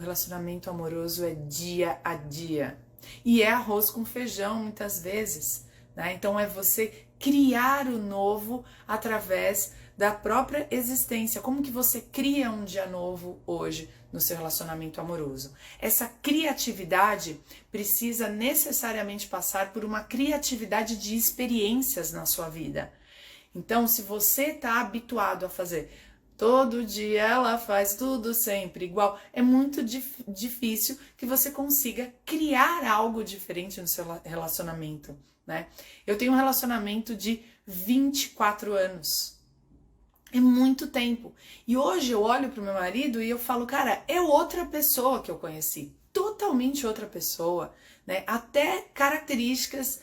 relacionamento amoroso é dia a dia. E é arroz com feijão muitas vezes, né? Então é você criar o novo através da própria existência. Como que você cria um dia novo hoje no seu relacionamento amoroso? Essa criatividade precisa necessariamente passar por uma criatividade de experiências na sua vida. Então, se você está habituado a fazer todo dia ela faz tudo sempre igual, é muito difícil que você consiga criar algo diferente no seu relacionamento, né? Eu tenho um relacionamento de 24 anos. É muito tempo. E hoje eu olho pro meu marido e eu falo, cara, é outra pessoa que eu conheci. Totalmente outra pessoa, né? Até características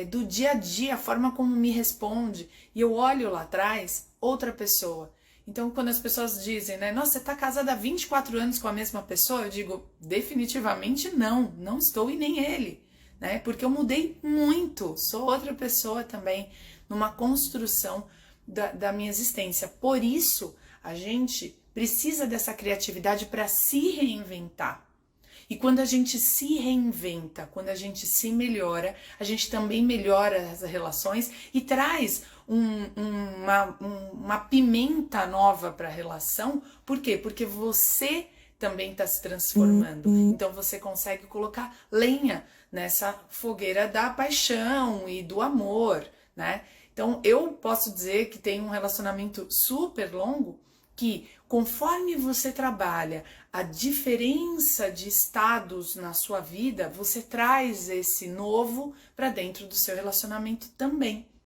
do dia a dia, a forma como me responde. E eu olho lá atrás, outra pessoa. Então, quando as pessoas dizem, né, nossa, você tá casada há 24 anos com a mesma pessoa, eu digo, definitivamente não estou e nem ele, né? Porque eu mudei muito, sou outra pessoa também, numa construção da minha existência. Por isso, a gente precisa dessa criatividade para se reinventar. E quando a gente se reinventa, quando a gente se melhora, a gente também melhora as relações e traz uma pimenta nova para a relação. Por quê? Porque você também está se transformando. Então você consegue colocar lenha nessa fogueira da paixão e do amor, né? Então eu posso dizer que tem um relacionamento super longo que, conforme você trabalha a diferença de estados na sua vida, você traz esse novo para dentro do seu relacionamento também.